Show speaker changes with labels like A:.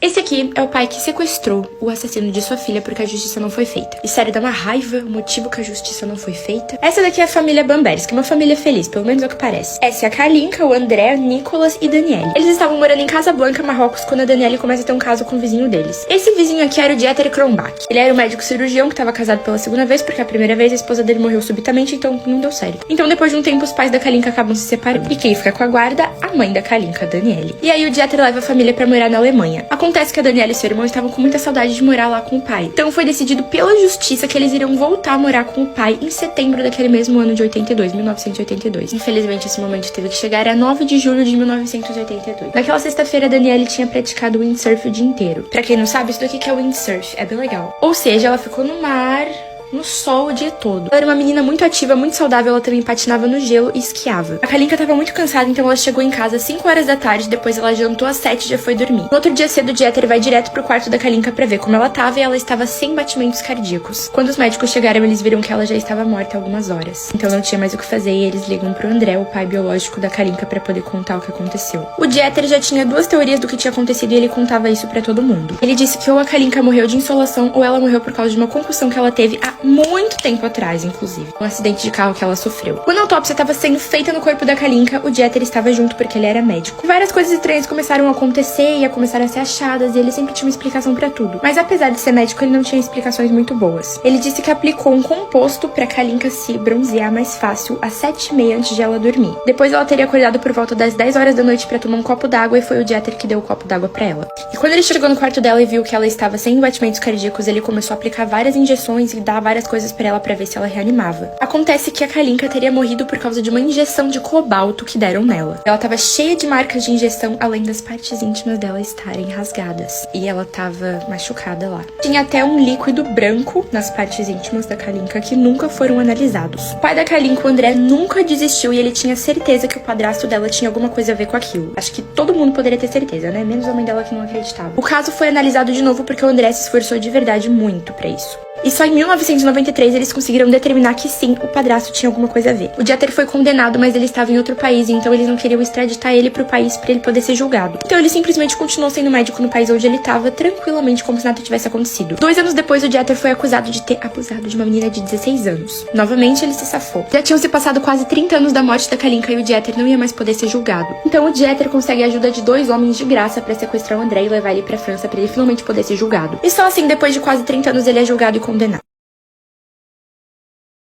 A: Esse aqui é o pai que sequestrou o assassino de sua filha porque a justiça não foi feita. E sério, dá uma raiva o motivo que a justiça não foi feita. Essa daqui é a família Bamberes, que é uma família feliz, pelo menos é o que parece. Essa é a Kalinka, o André, Nicolas e Daniele. Eles estavam morando em Casablanca, Marrocos, quando a Daniele começa a ter um caso com o vizinho deles. Esse vizinho aqui era o Dieter Kronbach. Ele era um médico cirurgião que estava casado pela segunda vez, porque a primeira vez a esposa dele morreu subitamente, então não deu certo. Então depois de um tempo, os pais da Kalinka acabam se separando. E quem fica com a guarda? A mãe da Kalinka, a Daniele. E aí o Dieter leva a família pra morar na Alemanha. Acontece que a Daniele e seu irmão estavam com muita saudade de morar lá com o pai. Então foi decidido pela justiça que eles iriam voltar a morar com o pai em setembro daquele mesmo ano de 1982. Infelizmente, esse momento teve que chegar, era 9 de julho de 1982. Naquela sexta-feira, a Daniele tinha praticado windsurf o dia inteiro. Pra quem não sabe, isso daqui que é windsurf, é bem legal. Ou seja, ela ficou no mar, no sol o dia todo. Ela era uma menina muito ativa, muito saudável, ela também patinava no gelo e esquiava. A Kalinka tava muito cansada, então ela chegou em casa às 5 horas da tarde, depois ela jantou às 7 e já foi dormir. No outro dia cedo, o Dieter vai direto pro quarto da Kalinka pra ver como ela tava e ela estava sem batimentos cardíacos. Quando os médicos chegaram, eles viram que ela já estava morta há algumas horas. Então não tinha mais o que fazer e eles ligam pro André, o pai biológico da Kalinka, pra poder contar o que aconteceu. O Dieter já tinha duas teorias do que tinha acontecido e ele contava isso pra todo mundo. Ele disse que ou a Kalinka morreu de insolação ou ela morreu por causa de uma concussão que ela teve há muito tempo atrás, inclusive. Um acidente de carro que ela sofreu. Quando a autópsia estava sendo feita no corpo da Kalinka, o Dieter estava junto porque ele era médico. Várias coisas estranhas começaram a acontecer e começaram a ser achadas e ele sempre tinha uma explicação pra tudo. Mas apesar de ser médico, ele não tinha explicações muito boas. Ele disse que aplicou um composto pra Kalinka se bronzear mais fácil às 7h30 antes de ela dormir. Depois ela teria acordado por volta das 10 horas da noite pra tomar um copo d'água e foi o Dieter que deu o copo d'água pra ela. E quando ele chegou no quarto dela e viu que ela estava sem batimentos cardíacos, ele começou a aplicar várias injeções e dar várias coisas pra ela pra ver se ela reanimava. Acontece que a Kalinka teria morrido por causa de uma injeção de cobalto que deram nela. Ela tava cheia de marcas de injeção, além das partes íntimas dela estarem rasgadas. E ela tava machucada lá. Tinha até um líquido branco nas partes íntimas da Kalinka que nunca foram analisados. O pai da Kalinka, o André, nunca desistiu e ele tinha certeza que o padrasto dela tinha alguma coisa a ver com aquilo. Acho que todo mundo poderia ter certeza, né? Menos a mãe dela que não acreditava. O caso foi analisado de novo porque o André se esforçou de verdade muito pra isso. E só em 1993 eles conseguiram determinar que sim, o padrasto tinha alguma coisa a ver. O Dieter foi condenado, mas ele estava em outro país, então eles não queriam extraditar ele pro país pra ele poder ser julgado. Então ele simplesmente continuou sendo médico no país onde ele estava, tranquilamente, como se nada tivesse acontecido. 2 anos depois, o Dieter foi acusado de ter abusado de uma menina de 16 anos. Novamente, ele se safou. Já tinham se passado quase 30 anos da morte da Kalinka e o Dieter não ia mais poder ser julgado. Então o Dieter consegue a ajuda de 2 homens de graça pra sequestrar o André e levar ele pra França pra ele finalmente poder ser julgado. E só assim, depois de quase 30 anos, ele é julgado e condenado.